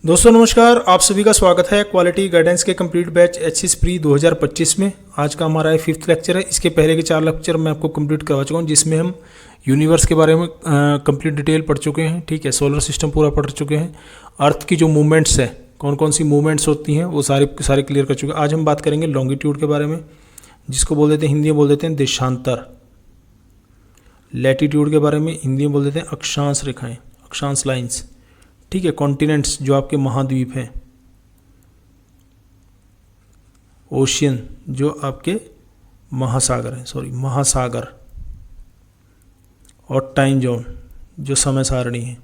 दोस्तों नमस्कार, आप सभी का स्वागत है क्वालिटी गाइडेंस के कंप्लीट बैच एचएस प्री 2025 में। आज का हमारा 5th लेक्चर है। इसके पहले के 4 लेक्चर मैं आपको कंप्लीट करवा चुका हूँ, जिसमें हम यूनिवर्स के बारे में कंप्लीट डिटेल पढ़ चुके हैं। ठीक है, सोलर सिस्टम पूरा पढ़ चुके हैं। अर्थ की जो मूवमेंट्स है, कौन कौन सी मूवमेंट्स होती हैं, वो सारे क्लियर कर चुके हैं। आज हम बात करेंगे लॉन्गिट्यूड के बारे में, जिसको बोल देते हैं हिंदी में बोल देते हैं देशांतर। लैटिट्यूड के बारे में हिंदी में बोल देते हैं अक्षांश रेखाएं, अक्षांश लाइन्स। ठीक है, कॉन्टिनेंट्स जो आपके महाद्वीप हैं, ओशियन जो आपके महासागर हैं, महासागर, और टाइम जोन जो समय सारणी है।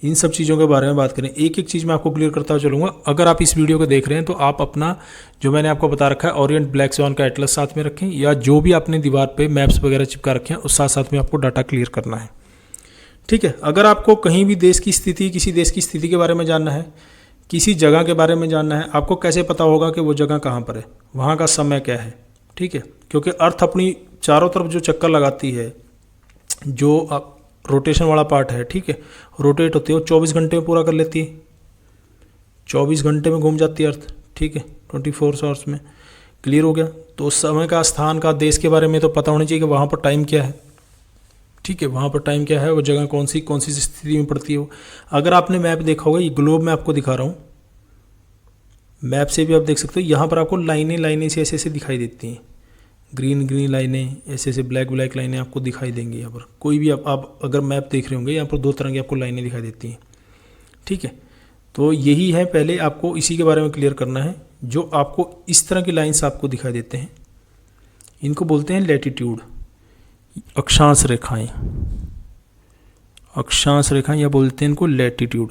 इन सब चीज़ों के बारे में बात करें। एक एक चीज़ मैं आपको क्लियर करता चलूँगा। अगर आप इस वीडियो को देख रहे हैं तो आप अपना जो मैंने आपको बता रखा है ओरिएंट ब्लैक स्वान का एटलस साथ में रखें, या जो भी आपने दीवार पे मैप्स वगैरह चिपका रखे हैं उस साथ में आपको डाटा क्लियर करना है। ठीक है, अगर आपको कहीं भी देश की स्थिति, किसी देश की स्थिति के बारे में जानना है, किसी जगह के बारे में जानना है, आपको कैसे पता होगा कि वो जगह कहाँ पर है, वहाँ का समय क्या है। ठीक है, क्योंकि अर्थ अपनी चारों तरफ जो चक्कर लगाती है, जो रोटेशन वाला पार्ट है, ठीक है, रोटेट होती है, वो 24 घंटे में पूरा कर लेती है। 24 घंटे में घूम जाती है अर्थ। ठीक है, 24 आवर्स में। क्लियर हो गया। तो उस समय का, स्थान का, देश के बारे में तो पता होना चाहिए कि वहाँ पर टाइम क्या है। ठीक है, वहाँ पर टाइम क्या है, वो जगह कौन सी स्थिति में पड़ती है वो। अगर आपने मैप देखा होगा, ये ग्लोब मैं आपको दिखा रहा हूँ, मैप से भी आप देख सकते हो। यहाँ पर आपको लाइनें से ऐसे दिखाई देती हैं, ग्रीन लाइनें, ऐसे ब्लैक लाइनें आपको दिखाई देंगी। यहाँ पर कोई भी आप अगर मैप देख रहे होंगे, यहाँ पर 2 तरह की आपको लाइनें दिखाई देती हैं। ठीक है, तो यही है, पहले आपको इसी के बारे में क्लियर करना है। जो आपको इस तरह की लाइन्स आपको दिखाई देते हैं, इनको बोलते हैं लैटिट्यूड, अक्षांश रेखाएं। अक्षांश रेखाएं या बोलते हैं इनको लैटिट्यूड।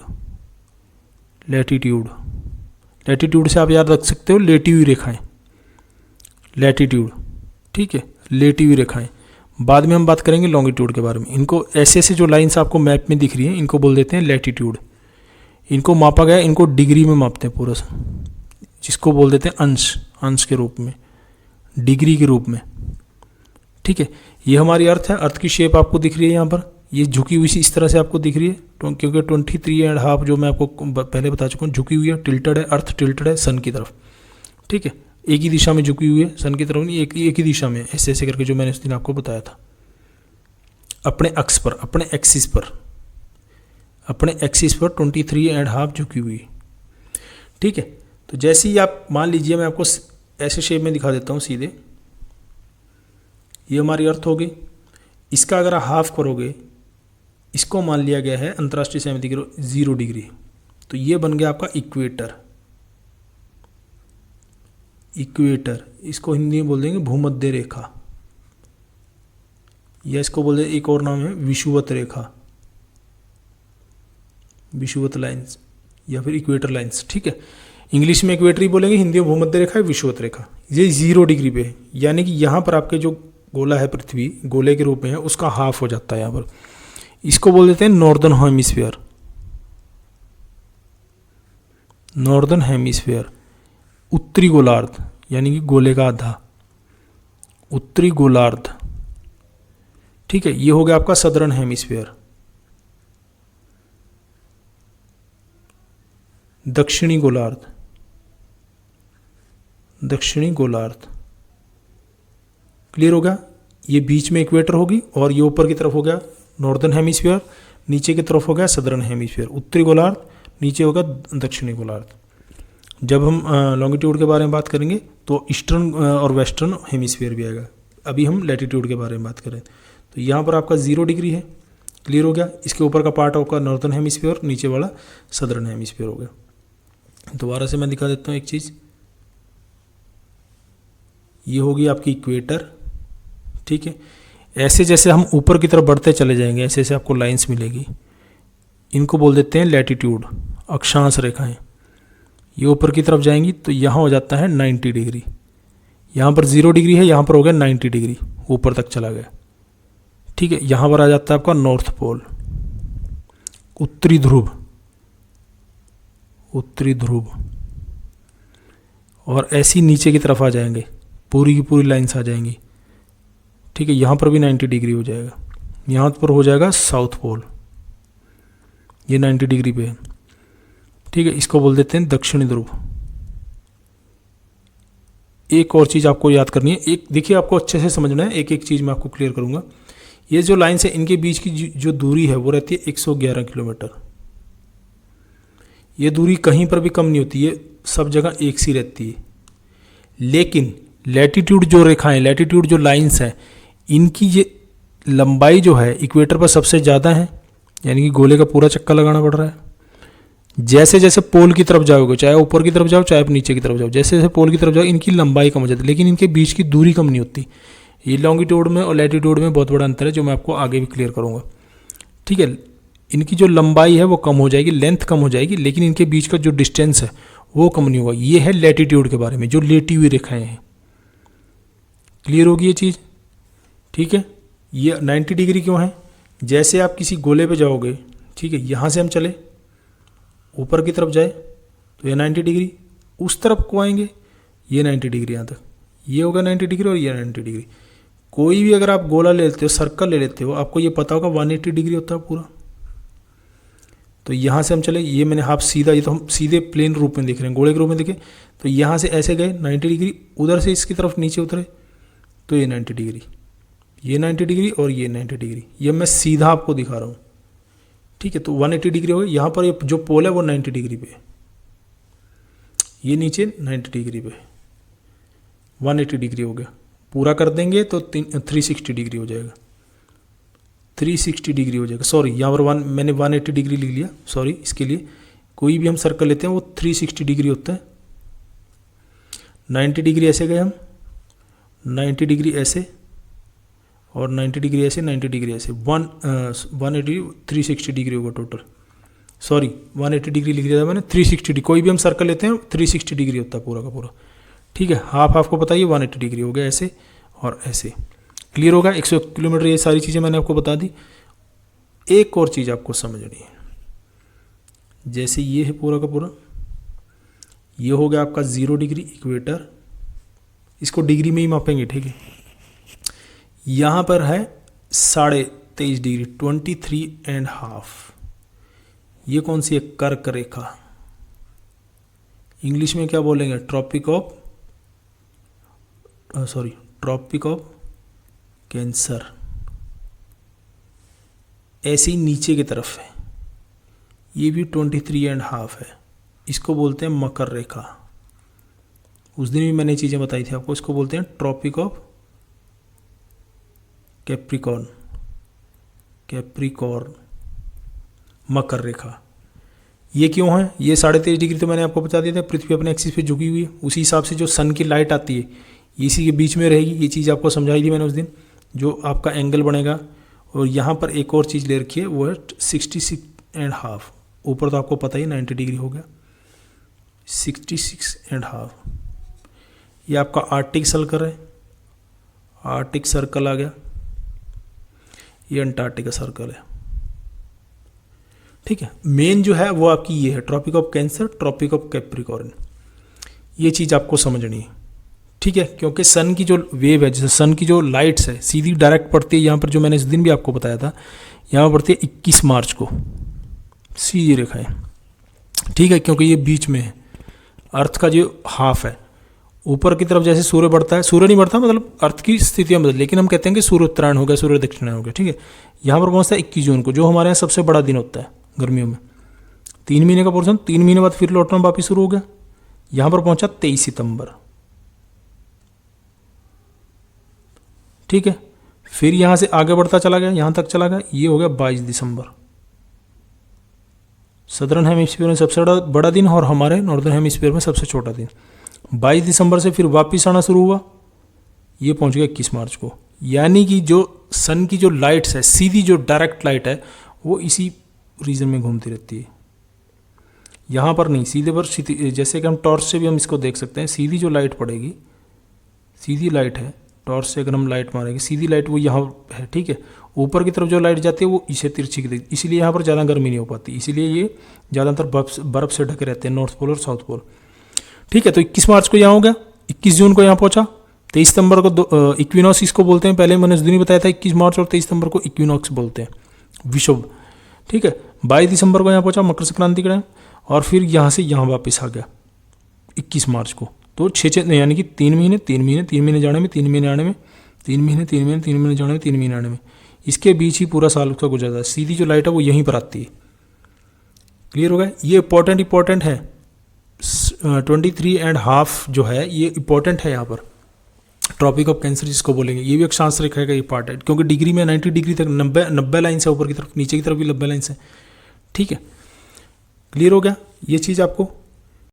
लैटिट्यूड से आप याद रख सकते हो लेटी हुई रेखाएं, लैटिट्यूड। ठीक है, लेटी हुई रेखाएं। बाद में हम बात करेंगे लॉन्गिट्यूड के बारे में। इनको ऐसे जो लाइंस आपको मैप में दिख रही हैं, इनको बोल देते हैं लैटिट्यूड। इनको मापा गया, इनको डिग्री में मापते हैं पूरा, जिसको बोल देते हैं अंश के रूप में, डिग्री के रूप में। ठीक है, ये हमारी अर्थ है। अर्थ की शेप आपको दिख रही है यहाँ पर, ये झुकी हुई सी इस तरह से आपको दिख रही है, क्योंकि 23.5 जो मैं आपको पहले बता चुका हूँ, झुकी हुई है, टिल्टेड है। अर्थ टिल्टेड है सन की तरफ। ठीक है, एक ही दिशा में झुकी हुई है, सन की तरफ नहीं, एक ही दिशा में, ऐसे करके, जो मैंने उस दिन आपको बताया था। अपने अक्ष पर, अपने एक्सिस पर 23.5 झुकी हुई। ठीक है, तो जैसे ही आप मान लीजिए, मैं आपको ऐसे शेप में दिखा देता हूँ सीधे। ये हमारी अर्थ होगी। इसका अगर आप हाफ करोगे, इसको मान लिया गया है अंतर्राष्ट्रीय सहमति के 0 डिग्री, तो ये बन गया आपका इक्वेटर। इसको हिंदी में बोल देंगे भूमध्य रेखा, या इसको बोल देंगे, एक और नाम है विषुवत रेखा, विषुवत लाइन्स, या फिर इक्वेटर लाइन्स। ठीक है, इंग्लिश में इक्वेटर ही बोलेंगे, हिंदी में भूमध्य रेखा है, विषुवत रेखा। ये 0 डिग्री पे है, यानी कि यहाँ पर आपके जो गोला है, पृथ्वी गोले के रूप में है, उसका हाफ हो जाता है यहाँ पर। इसको बोल देते हैं नॉर्दर्न हेमिस्फीयर, उत्तरी गोलार्ध, यानी कि गोले का आधा, उत्तरी गोलार्ध। ठीक है, ये हो गया आपका सदर्न हेमिस्फीयर, दक्षिणी गोलार्ध। क्लियर हो गया। ये बीच में इक्वेटर होगी, और ये ऊपर की तरफ हो गया नॉर्दर्न हेमिस्फीयर, नीचे की तरफ हो गया सदर्न हेमिस्फीयर, उत्तरी गोलार्ध, नीचे होगा दक्षिणी गोलार्ध। जब हम लॉन्गिट्यूड के बारे में बात करेंगे तो ईस्टर्न और वेस्टर्न हेमिस्फीयर भी आएगा। अभी हम लैटिट्यूड के बारे में बात करें तो यहाँ पर आपका 0 डिग्री है। क्लियर हो गया। इसके ऊपर का पार्ट होगा नॉर्दर्न हेमिस्फीयर, नीचे वाला सदर्न हेमिस्फीयर हो गया। दोबारा से मैं दिखा देता हूँ एक चीज़। ये होगी आपकी इक्वेटर। ठीक है, ऐसे जैसे हम ऊपर की तरफ बढ़ते चले जाएंगे, ऐसे ऐसे आपको लाइंस मिलेगी। इनको बोल देते हैं लैटिट्यूड, अक्षांश रेखाएं। ये ऊपर की तरफ जाएंगी तो यहाँ हो जाता है 90 डिग्री। यहाँ पर 0 डिग्री है, यहाँ पर हो गया 90 डिग्री, ऊपर तक चला गया। ठीक है, यहाँ पर आ जाता है आपका नॉर्थ पोल, उत्तरी ध्रुव। और ऐसी नीचे की तरफ आ जाएंगे, पूरी की पूरी लाइन्स आ जाएंगी। ठीक है, यहाँ पर भी 90 डिग्री हो जाएगा। यहाँ पर हो जाएगा साउथ पोल, ये 90 डिग्री पे है। ठीक है, इसको बोल देते हैं दक्षिणी ध्रुव। एक और चीज़ आपको याद करनी है, एक देखिए आपको अच्छे से समझना है, एक एक चीज़ मैं आपको क्लियर करूँगा। ये जो लाइन्स है इनके बीच की जो दूरी है वो रहती है 111 किलोमीटर। ये दूरी कहीं पर भी कम नहीं होती है, सब जगह एक सी रहती है। लेकिन लैटिट्यूड जो रेखाएं, लैटिट्यूड जो लाइन्स हैं, इनकी ये लंबाई जो है इक्वेटर पर सबसे ज़्यादा है, यानी कि गोले का पूरा चक्कर लगाना पड़ रहा है। जैसे जैसे पोल की तरफ जाओगे, चाहे ऊपर की तरफ जाओ चाहे नीचे की तरफ जाओ, जैसे जैसे पोल की तरफ जाओ इनकी लंबाई कम हो जाती है, लेकिन इनके बीच की दूरी कम नहीं होती। ये लॉन्गिट्यूड में और लैटिट्यूड में बहुत बड़ा अंतर है, जो मैं आपको आगे भी क्लियर करूँगा। ठीक है, इनकी जो लंबाई है वो कम हो जाएगी, लेंथ कम हो जाएगी, लेकिन इनके बीच का जो डिस्टेंस है वो कम नहीं होगा। ये है लैटिट्यूड के बारे में, जो लेटी हुई रेखाएँ हैं। क्लियर होगी ये चीज़? ठीक है, ये 90 डिग्री क्यों है? जैसे आप किसी गोले पे जाओगे, ठीक है, यहाँ से हम चले ऊपर की तरफ जाए तो ये 90 डिग्री, उस तरफ को आएंगे ये 90 डिग्री, यहाँ तक ये होगा 90 डिग्री और ये 90 डिग्री। कोई भी अगर आप गोला ले लेते हो, सर्कल ले लेते हो, आपको ये पता होगा 180 डिग्री होता है पूरा। तो यहाँ से हम चले, ये मैंने हाफ सीधा, ये तो हम सीधे प्लेन रूप में देख रहे हैं, गोले के रूप में देखें तो यहाँ से ऐसे गए 90 डिग्री, उधर से इसकी तरफ नीचे उतरे तो ये 90 डिग्री, ये 90 डिग्री और ये 90 डिग्री। ये मैं सीधा आपको दिखा रहा हूँ। ठीक है, तो 180 डिग्री हो गई। यहाँ पर ये जो पोल है वो 90 डिग्री पे, ये नीचे 90 डिग्री पे, 180 डिग्री हो गया। पूरा कर देंगे तो 360 डिग्री हो जाएगा, 360 डिग्री हो जाएगा। सॉरी, यहाँ पर मैंने 180 डिग्री लिख लिया, सॉरी। इसके लिए कोई भी हम सर्कल लेते हैं वो 360 डिग्री होता है। 90 डिग्री ऐसे गए हम, 90 डिग्री ऐसे, और 90 डिग्री ऐसे, 90 डिग्री ऐसे, 180 360 डिग्री होगा टोटल। सॉरी, 180 डिग्री लिख दिया था मैंने, 360 डिग्री। कोई भी हम सर्कल लेते हैं 360 डिग्री होता है पूरा का पूरा। ठीक है, हाफ हाफ को बताइए, 180 डिग्री हो गया ऐसे और ऐसे। क्लियर होगा? 100 किलोमीटर, ये सारी चीज़ें मैंने आपको बता दी। एक और चीज़ आपको समझनी है, जैसे ये है पूरा का पूरा, ये हो गया आपका 0 डिग्री इक्वेटर, इसको डिग्री में ही मापेंगे। ठीक है, यहाँ पर है 23.5 डिग्री, 23.5। ये कौन सी है? कर्क रेखा। इंग्लिश में क्या बोलेंगे? Tropic of cancer. ऐसे ही नीचे की तरफ है, ये भी 23.5 है, इसको बोलते हैं मकर रेखा। उस दिन भी मैंने चीज़ें बताई थी आपको, इसको बोलते हैं ट्रॉपिक ऑफ कैप्रिकॉर्न, मकर रेखा। ये क्यों है? ये 23.5 डिग्री तो मैंने आपको बता दिया था, पृथ्वी अपने एक्सिस पे झुकी हुई है, उसी हिसाब से जो सन की लाइट आती है इसी के बीच में रहेगी। ये चीज़ आपको समझाई थी मैंने उस दिन, जो आपका एंगल बनेगा। और यहाँ पर एक और चीज़ ले रखी है, वो है 66.5। ऊपर तो आपको पता ही 90 डिग्री हो गया, 66.5। ये आपका आर्टिक सर्कल है, आर्टिक सर्कल आ गया। ये अंटार्कटिका सर्कल है। ठीक है, मेन जो है वो आपकी ये है tropic of cancer, tropic of capricorn. ये चीज़ आपको समझनी है। ठीक है, क्योंकि सन की जो वेव है, जैसे सन की जो लाइट्स है सीधी डायरेक्ट पड़ती है यहाँ पर, जो मैंने इस दिन भी आपको बताया था, यहाँ पर पड़ती है 21 मार्च को, सीधी रेखा है। ठीक है, क्योंकि ये बीच में है, अर्थ का जो हाफ है, ऊपर की तरफ जैसे सूर्य बढ़ता है, सूर्य नहीं बढ़ता मतलब अर्थ की स्थितियाँ बदल, लेकिन हम कहते हैं कि सूर्य उत्तरायण हो गया, सूर्य दक्षिणायन हो गया। ठीक है, यहाँ पर पहुँचता है 21 जून को, जो हमारे यहाँ सबसे बड़ा दिन होता है गर्मियों में। 3 महीने का पोर्शन, 3 महीने बाद फिर लौटना वापिस शुरू हो गया। यहाँ पर पहुँचा 23 सितंबर। ठीक है, फिर यहाँ से आगे बढ़ता चला गया, यहाँ तक चला गया, ये हो गया 22 दिसंबर। सदर्न हेमिस्फीयर में सबसे बड़ा दिन और हमारे नॉर्दर्न हेमिस्फीयर में सबसे छोटा दिन। 22 दिसंबर से फिर वापिस आना शुरू हुआ, ये पहुँच गया 21 मार्च को। यानी कि जो सन की जो लाइट्स है, सीधी जो डायरेक्ट लाइट है, वो इसी रीजन में घूमती रहती है, यहाँ पर नहीं। सीधे पर जैसे कि हम टॉर्च से भी हम इसको देख सकते हैं, सीधी जो लाइट पड़ेगी, सीधी लाइट है, टॉर्च से अगर हम लाइट मारेंगे सीधी लाइट, वो यहाँ है। ठीक है, ऊपर की तरफ जो लाइट जाती है वो इसे तिरछी देती, इसीलिए यहाँ पर ज़्यादा गर्मी नहीं हो पाती, इसीलिए ये ज़्यादातर बर्फ़ से ढके रहते हैं, नॉर्थ पोल और साउथ पोल। ठीक है, तो 21 मार्च को यहाँ हो गया, 21 जून को यहाँ पहुँचा, 23 सितंबर को इक्विनॉक्स इसको बोलते हैं। पहले मैंने उस दिन ही बताया था, 21 मार्च और 23 सितंबर को इक्विनॉक्स बोलते हैं, विषुव। ठीक है, 22 दिसंबर को यहाँ पहुँचा मकर संक्रांति के टाइम, और फिर यहाँ से यहाँ वापस आ गया 21 मार्च को। तो 6 यानी कि 3 महीने 3 महीने 3 महीने जाने में 3 महीने आने में 3 महीने 3 महीने 3 महीने जाने में 3 महीने आने में, इसके बीच ही पूरा साल उसका गुजरता है। सीधी जो लाइट है वो यहीं पर आती है। क्लियर हो गया? ये इंपॉर्टेंट है। 23.5 जो है ये इंपॉर्टेंट है यहाँ पर। ट्रॉपिक ऑफ कैंसर जिसको बोलेंगे, ये भी अक्षांश रेखा का ये पार्ट है, क्योंकि डिग्री में 90 डिग्री तक 90 लाइन से ऊपर की तरफ, नीचे की तरफ भी 90 लाइन से। ठीक है, क्लियर हो गया ये चीज़ आपको?